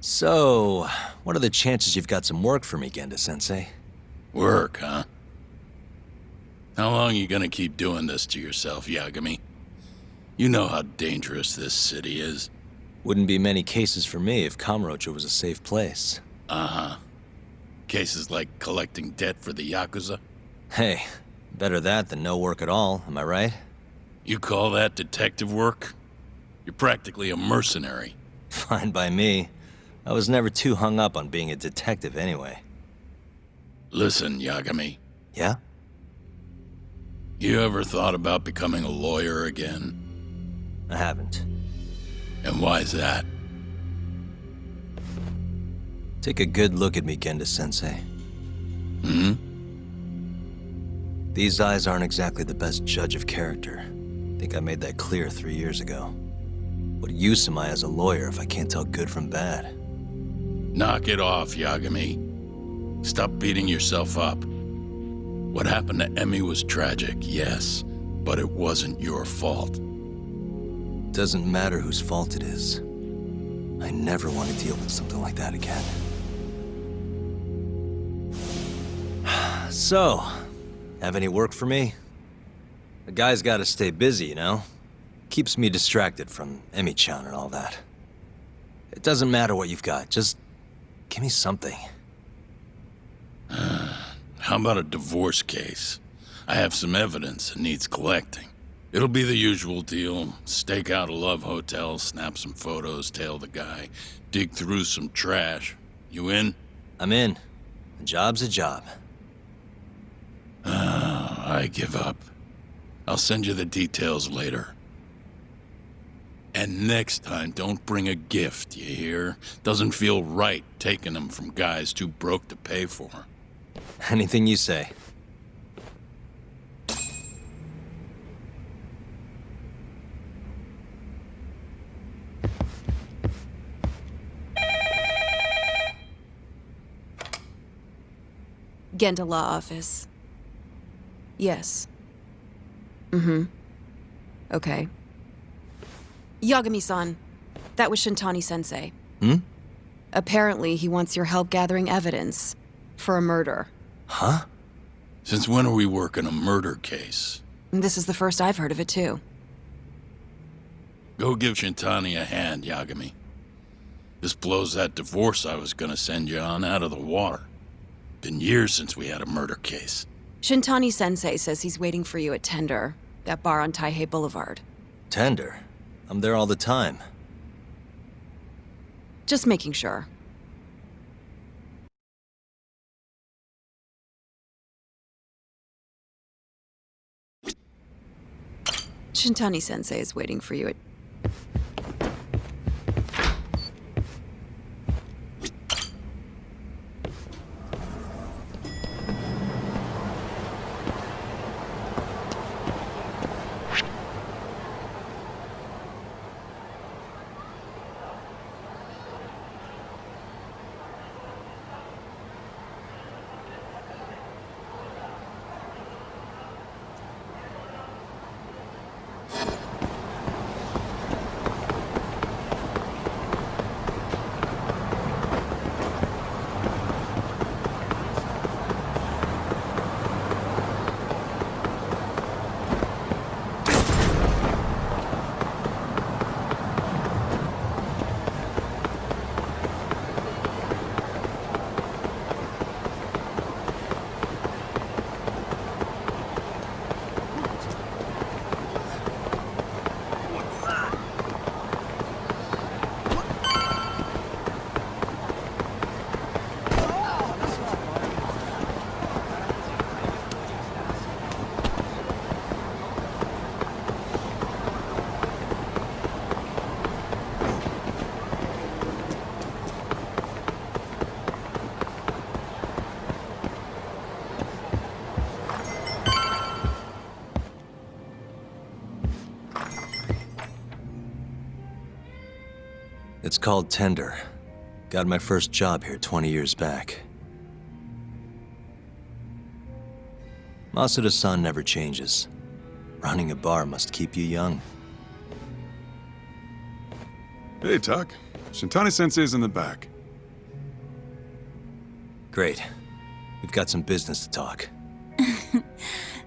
So, what are the chances you've got some work for me, Genda-sensei? Work, huh? How long you gonna keep doing this to yourself, Yagami? You know how dangerous this city is. Wouldn't be many cases for me if Kamurocho was a safe place. Uh-huh. Cases like collecting debt for the Yakuza? Hey, better that than no work at all, am I right? You call that detective work? You're practically a mercenary. Fine by me. I was never too hung up on being a detective anyway. Listen, Yagami. Yeah? You ever thought about becoming a lawyer again? I haven't. And why's that? Take a good look at me, Genda-sensei. Hmm? These eyes aren't exactly the best judge of character. I think I made that clear 3 years ago. What use am I as a lawyer if I can't tell good from bad? Knock it off, Yagami. Stop beating yourself up. What happened to Emmy was tragic, yes, but it wasn't your fault. Doesn't matter whose fault it is. I never want to deal with something like that again. So, have any work for me? A guy's gotta stay busy, you know? Keeps me distracted from Emmy-chan and all that. It doesn't matter what you've got, just give me something. How about a divorce case? I have some evidence that needs collecting. It'll be the usual deal. Stake out a love hotel, snap some photos, tail the guy, dig through some trash. You in? I'm in. A job's a job. I give up. I'll send you the details later. And next time, don't bring a gift, you hear? Doesn't feel right taking them from guys too broke to pay for. Anything you say. Genda Law Office. Yes. Mm-hmm. Okay. Yagami-san, that was Shintani-sensei. Hmm? Apparently, he wants your help gathering evidence for a murder. Huh? Since when are we working a murder case? This is the first I've heard of it, too. Go give Shintani a hand, Yagami. This blows that divorce I was gonna send you on out of the water. Been years since we had a murder case. Shintani-sensei says he's waiting for you at Tender, that bar on Taihei Boulevard. Tender? I'm there all the time. Just making sure. Shintani-sensei is waiting for you at... It's called Tender. Got my first job here 20 years back. Masuda-san never changes. Running a bar must keep you young. Hey, Tuck. Shintani-sensei's in the back. Great. We've got some business to talk.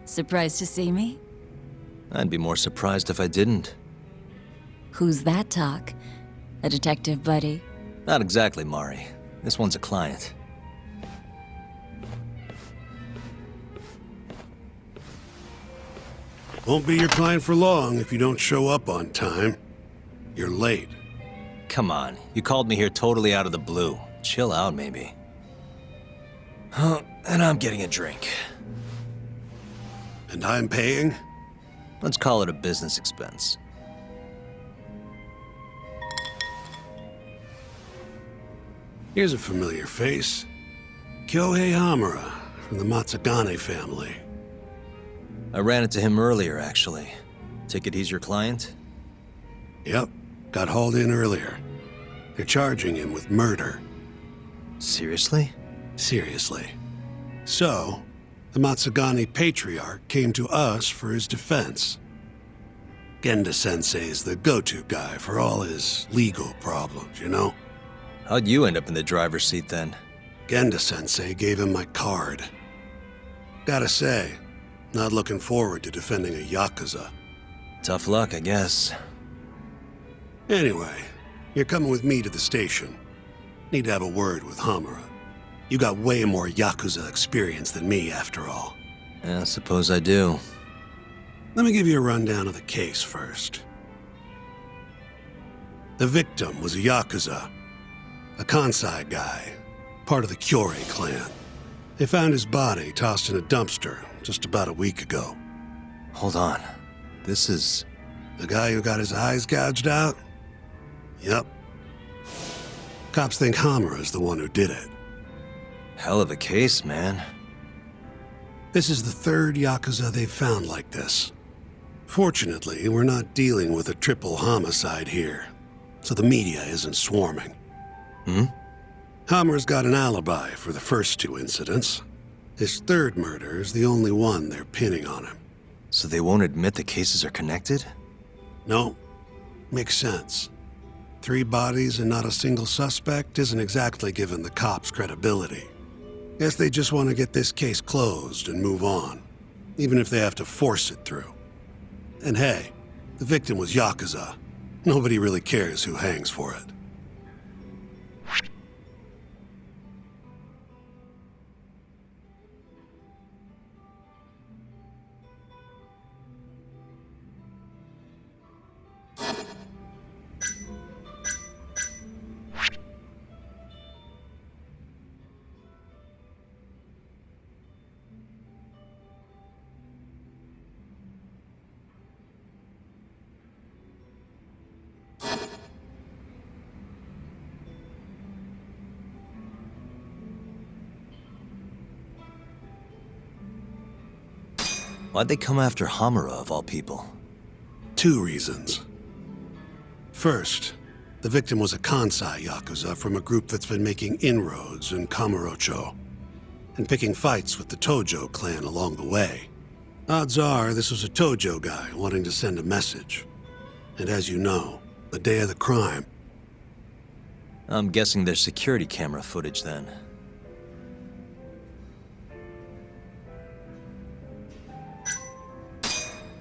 Surprised to see me? I'd be more surprised if I didn't. Who's that talk? A detective buddy? Not exactly, Mari. This one's a client. Won't be your client for long if you don't show up on time. You're late. Come on, you called me here totally out of the blue. Chill out, maybe. Oh, and I'm getting a drink. And I'm paying? Let's call it a business expense. Here's a familiar face. Kyohei Hamura, from the Matsugane family. I ran into him earlier, actually. Take it he's your client? Yep, got hauled in earlier. They're charging him with murder. Seriously? Seriously. So, the Matsugane patriarch came to us for his defense. Genda-sensei's the go-to guy for all his legal problems, you know? How'd you end up in the driver's seat then? Genda-sensei gave him my card. Gotta say, not looking forward to defending a Yakuza. Tough luck, I guess. Anyway, you're coming with me to the station. Need to have a word with Hamura. You got way more Yakuza experience than me, after all. Yeah, suppose I do. Let me give you a rundown of the case first. The victim was a Yakuza, a Kansai guy, part of the Kyorei clan. They found his body tossed in a dumpster just about a week ago. Hold on. This is... The guy who got his eyes gouged out? Yep. Cops think Hamura's the one who did it. hell of a case, man. This is the third Yakuza they've found like this. Fortunately, we're not dealing with a triple homicide here, so the media isn't swarming. Hammer's got an alibi for the first two incidents. His third murder is the only one they're pinning on him. So they won't admit the cases are connected? No, makes sense. 3 bodies and not a single suspect isn't exactly giving the cops credibility. Guess they just want to get this case closed and move on, even if they have to force it through. And hey, the victim was Yakuza. Nobody really cares who hangs for it. Why'd they come after Hamura, of all people? 2 reasons. First, the victim was a Kansai Yakuza from a group that's been making inroads in Kamurocho, and picking fights with the Tojo clan along the way. Odds are this was a Tojo guy wanting to send a message. And as you know, the day of the crime... I'm guessing there's security camera footage then.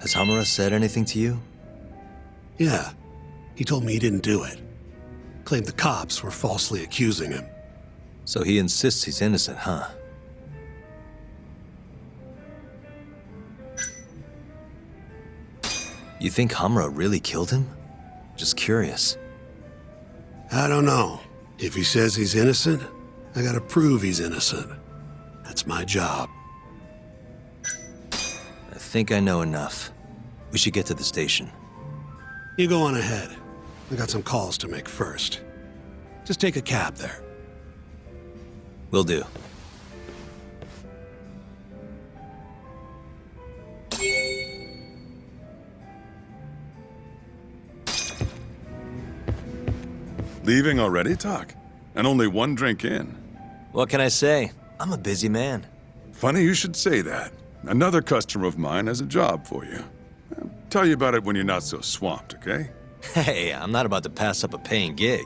Has Hamura said anything to you? Yeah, he told me he didn't do it. Claimed the cops were falsely accusing him. So he insists he's innocent, huh? You think Hamura really killed him? Just curious. I don't know. If he says he's innocent, I gotta prove he's innocent. That's my job. I think I know enough. We should get to the station. You go on ahead. I got some calls to make first. Just take a cab there. Will do. Leaving already, Talk? And only 1 drink in. What can I say? I'm a busy man. Funny you should say that. Another customer of mine has a job for you. I'll tell you about it when you're not so swamped, okay? Hey, I'm not about to pass up a paying gig.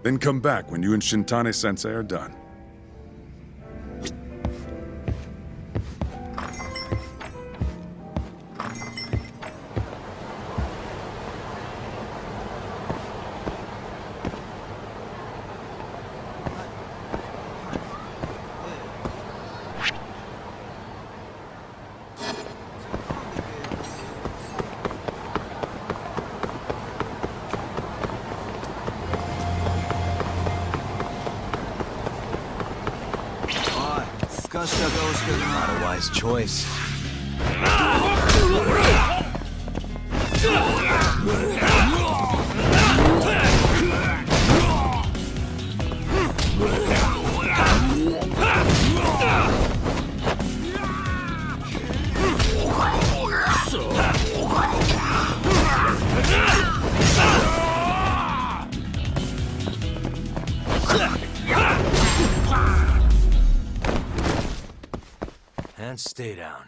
Then come back when you and Shintani-sensei are done. Not a wise choice. And stay down.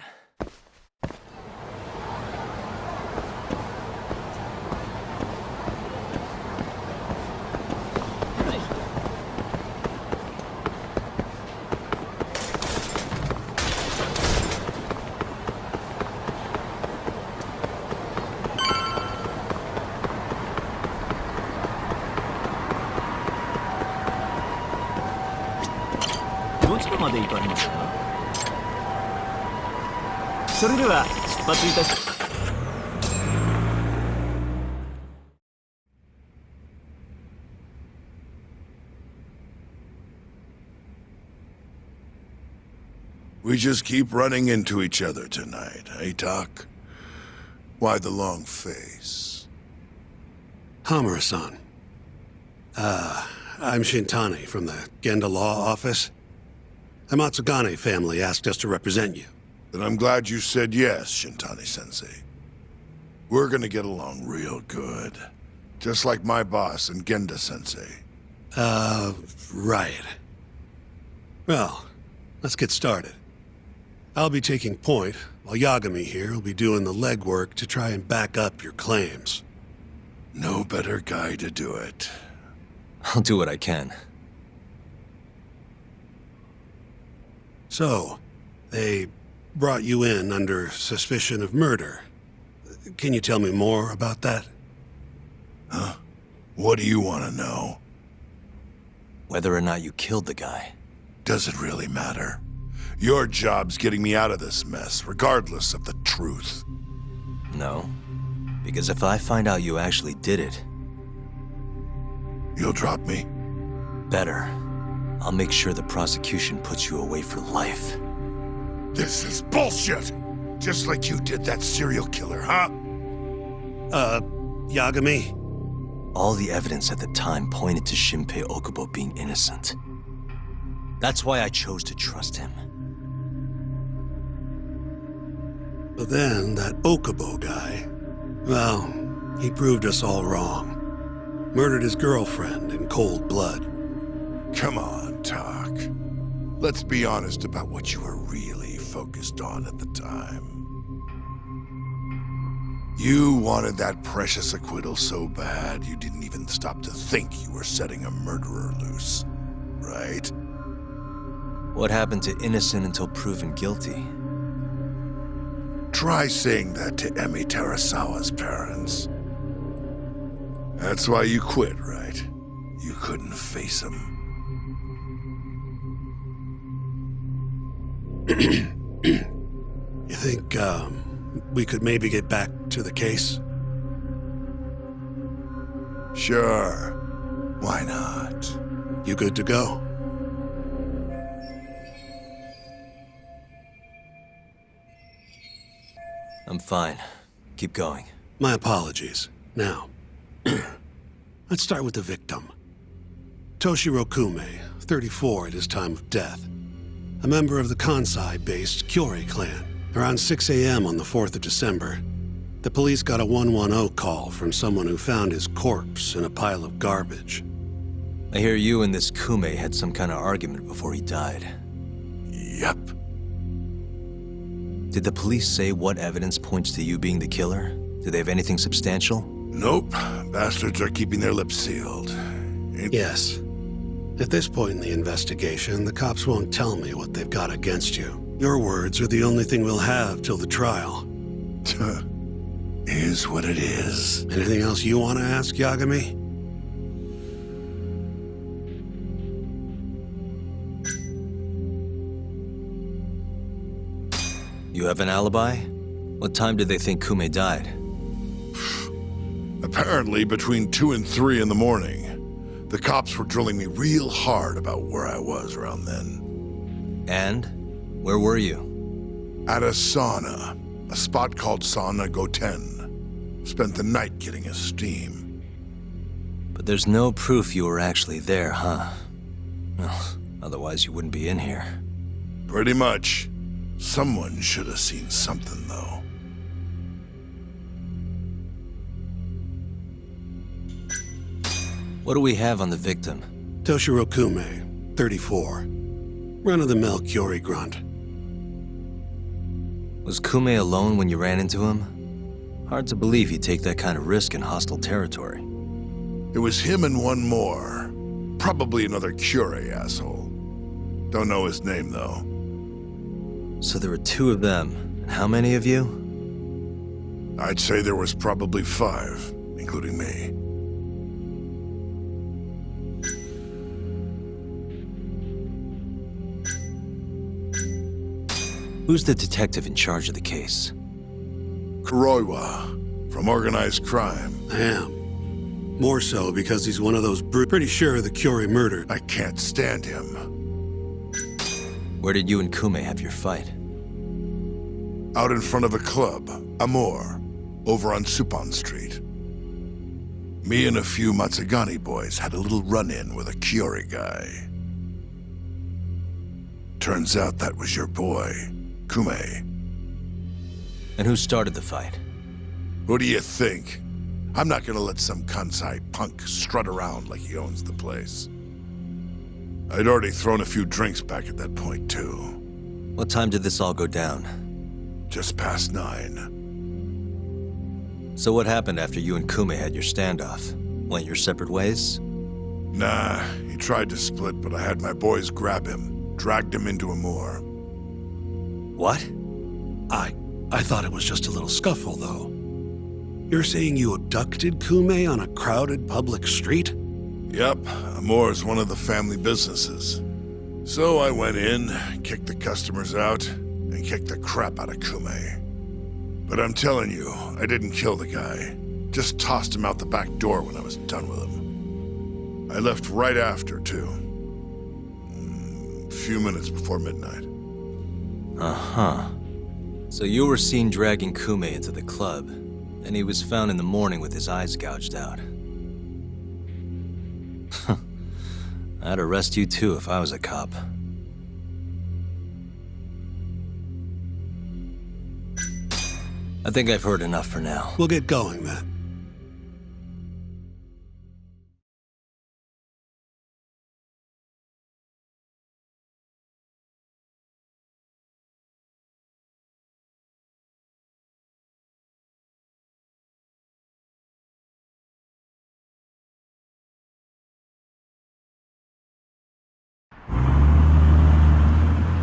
We just keep running into each other tonight, eh, Doc? Why the long face? Hamura-san. I'm Shintani from the Genda Law Office. The Matsugane family asked us to represent you. Then I'm glad you said yes, Shintani-sensei. We're gonna get along real good. Just like my boss and Genda-sensei. Right. Well, let's get started. I'll be taking point, while Yagami here will be doing the legwork to try and back up your claims. No better guy to do it. I'll do what I can. So, they brought you in under suspicion of murder. Can you tell me more about that? Huh? What do you want to know? Whether or not you killed the guy. Does it really matter? Your job's getting me out of this mess, regardless of the truth. No. Because if I find out you actually did it... You'll drop me? Better. I'll make sure the prosecution puts you away for life. This is bullshit! Just like you did that serial killer, huh? Yagami? All the evidence at the time pointed to Shinpei Okubo being innocent. That's why I chose to trust him. But then, that Okubo guy, well, he proved us all wrong. Murdered his girlfriend in cold blood. Come on, Talk. Let's be honest about what you were really focused on at the time. You wanted that precious acquittal so bad, you didn't even stop to think you were setting a murderer loose, right? What happened to innocent until proven guilty? Try saying that to Emi Terasawa's parents. That's why you quit, right? You couldn't face him. You think, we could maybe get back to the case? Sure. Why not? You good to go? I'm fine. Keep going. My apologies. Now, let's start with the victim. Toshiro Kume, 34 at his time of death. A member of the Kansai-based Kyorei clan. Around 6 a.m. on the 4th of December, the police got a 110 call from someone who found his corpse in a pile of garbage. I hear you and this Kume had some kind of argument before he died. Yep. Did the police say what evidence points to you being the killer? Do they have anything substantial? Nope. Bastards are keeping their lips sealed. Yes. At this point in the investigation, the cops won't tell me what they've got against you. Your words are the only thing we'll have till the trial. Is what it is. Anything else you want to ask, Yagami? You have an alibi? What time did they think Kume died? Apparently between 2 and 3 in the morning. The cops were drilling me real hard about where I was around then. And? Where were you? At a sauna. A spot called Sauna Goten. Spent the night getting a steam. But there's no proof you were actually there, huh? Well, otherwise you wouldn't be in here. Pretty much. Someone should have seen something, though. What do we have on the victim? Toshiro Kume, 34. Run-of-the-mill Kyori grunt. Was Kume alone when you ran into him? Hard to believe he'd take that kind of risk in hostile territory. It was him and one more. Probably another Curie asshole. Don't know his name, though. So there were 2 of them. And how many of you? I'd say there was probably 5, including me. Who's the detective in charge of the case? Kuroiwa, from organized crime. I am. More so because he's one of those pretty sure the Curie murdered. I can't stand him. Where did you and Kume have your fight? Out in front of a club, Amor, over on Supon Street. Me and a few Matsugani boys had a little run-in with a Curie guy. Turns out that was your boy, Kume. And who started the fight? Who do you think? I'm not gonna let some Kansai punk strut around like he owns the place. I'd already thrown a few drinks back at that point, too. What time did this all go down? Just past 9. So what happened after you and Kume had your standoff? Went your separate ways? Nah, he tried to split, but I had my boys grab him, dragged him into Amor. What? I thought it was just a little scuffle, though. You're saying you abducted Kume on a crowded public street? Yep, Amor's one of the family businesses. So I went in, kicked the customers out, and kicked the crap out of Kume. But I'm telling you, I didn't kill the guy. Just tossed him out the back door when I was done with him. I left right after, too. A few minutes before midnight. Uh-huh. So you were seen dragging Kume into the club, and he was found in the morning with his eyes gouged out. I'd arrest you too if I was a cop. I think I've heard enough for now. We'll get going, then.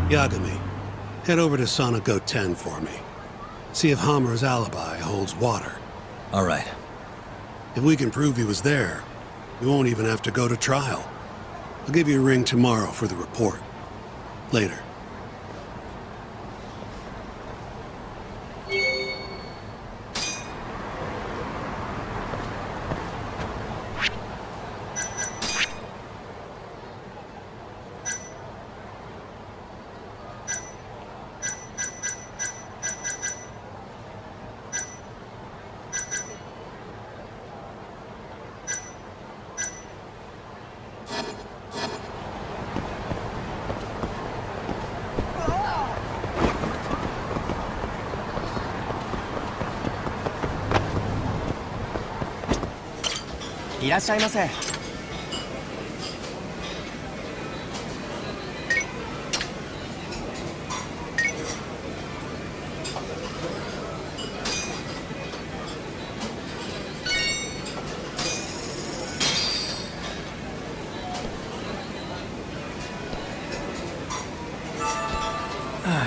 Yagami, head over to Sauna Goten for me. See if Hammer's alibi holds water. All right. If we can prove he was there, we won't even have to go to trial. I'll give you a ring tomorrow for the report. Later.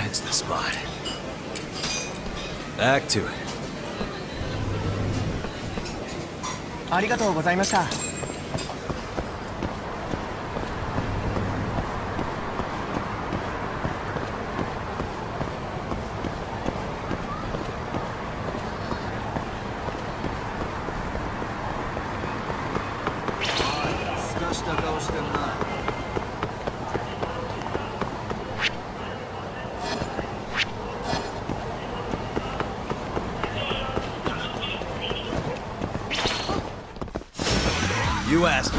It's the spot. Back to it. ありがとうございました。すかした顔してんな。you asked.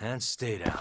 And stay down.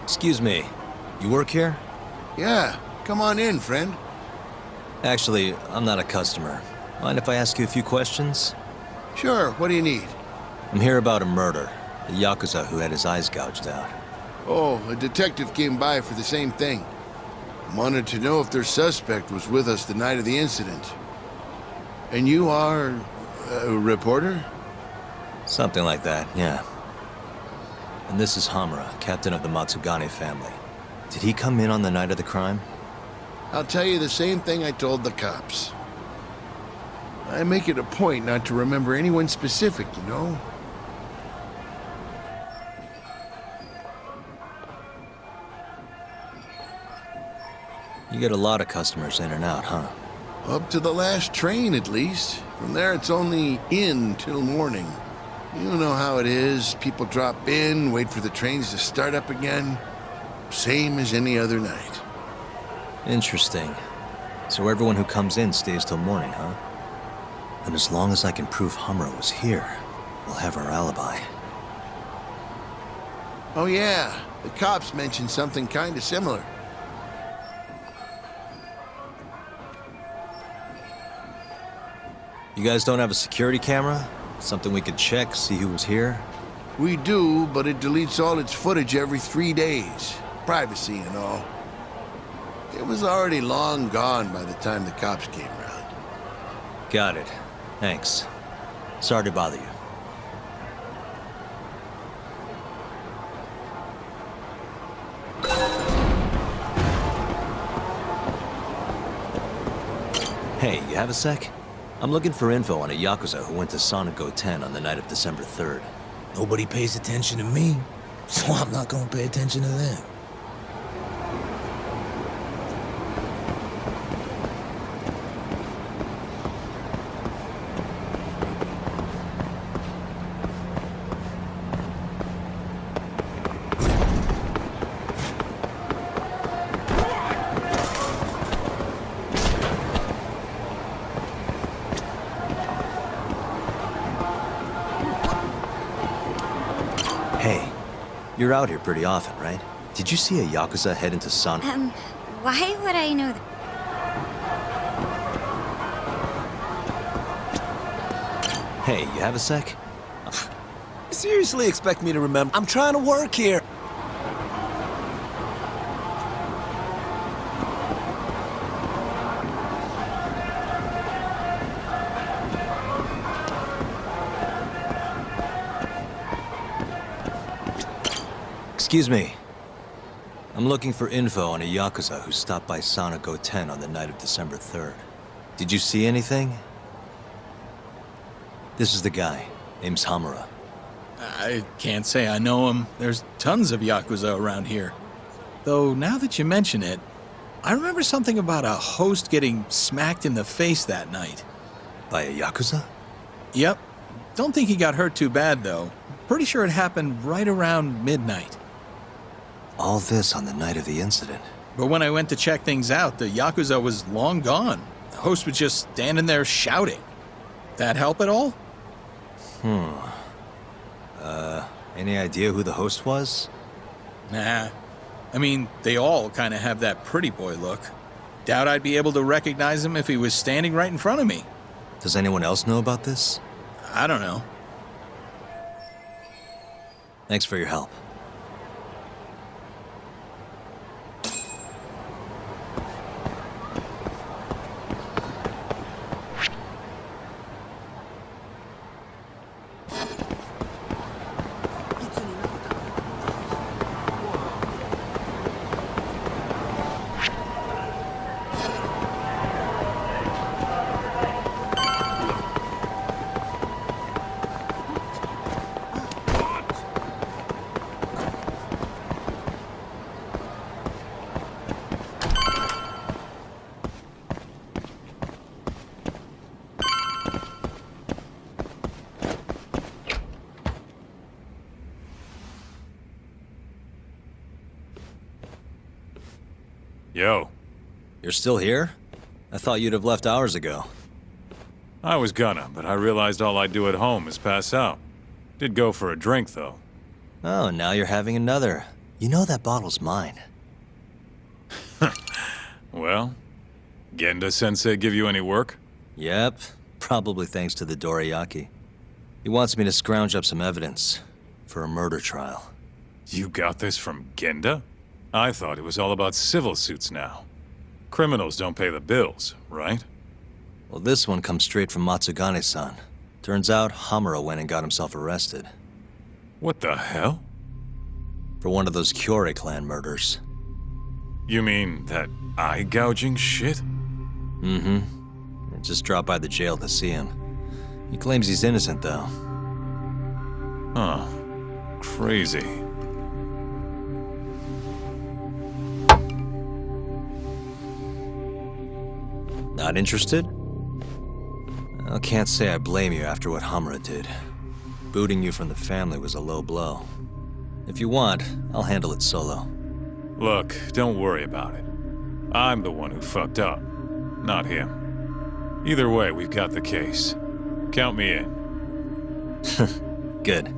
Excuse me, you work here? Yeah, come on in, friend. Actually, I'm not a customer. Mind if I ask you a few questions? Sure, what do you need? I'm here about a murder. A Yakuza who had his eyes gouged out. Oh, a detective came by for the same thing. Wanted to know if their suspect was with us the night of the incident. And you are a reporter? Something like that, yeah. And this is Hamura, captain of the Matsugane family. Did he come in on the night of the crime? I'll tell you the same thing I told the cops. I make it a point not to remember anyone specific, you know? You get a lot of customers in and out, huh? Up to the last train, at least. From there, it's only in till morning. You know how it is. People drop in, wait for the trains to start up again. Same as any other night. Interesting. So everyone who comes in stays till morning, huh? And as long as I can prove Hamura was here, we'll have our alibi. Oh yeah, the cops mentioned something kind of similar. You guys don't have a security camera? Something we could check, see who was here? We do, but it deletes all its footage every 3 days. Privacy and all. It was already long gone by the time the cops came around. Got it. Thanks. Sorry to bother you. Hey, you have a sec? I'm looking for info on a Yakuza who went to Sonico 10 on the night of December 3rd. Nobody pays attention to me, so I'm not gonna pay attention to them. Hey, you're out here pretty often, right? Did you see a Yakuza head into Sonico? Why would I know that? Hey, you have a sec? Seriously expect me to remember? I'm trying to work here. Excuse me. I'm looking for info on a Yakuza who stopped by Sonico 10 on the night of December 3rd. Did you see anything? This is the guy. Name's Hamura. I can't say I know him. There's tons of Yakuza around here. Though, now that you mention it, I remember something about a host getting smacked in the face that night. By a Yakuza? Yep. Don't think he got hurt too bad, though. Pretty sure it happened right around midnight. All this on the night of the incident. But when I went to check things out, the Yakuza was long gone. The host was just standing there shouting. That help at all? Any idea who the host was? Nah. I mean, they all kind of have that pretty boy look. Doubt I'd be able to recognize him if he was standing right in front of me. Does anyone else know about this? I don't know. Thanks for your help. Yo. You're still here? I thought you'd have left hours ago. I was gonna, but I realized all I do at home is pass out. Did go for a drink, though. Oh, now you're having another. You know that bottle's mine. Well, Genda-sensei give you any work? Yep, probably thanks to the dorayaki. He wants me to scrounge up some evidence for a murder trial. You got this from Genda? I thought it was all about civil suits now. Criminals don't pay the bills, right? Well, this one comes straight from Matsugane-san. Turns out Hamura went and got himself arrested. What the hell? For one of those Kyorei clan murders. You mean that eye-gouging shit? Mm-hmm. I just dropped by the jail to see him. He claims he's innocent, though. Huh. Crazy. Not interested? I can't say I blame you after what Hamura did. Booting you from the family was a low blow. If you want, I'll handle it solo. Look, don't worry about it. I'm the one who fucked up, not him. Either way, we've got the case. Count me in. Good.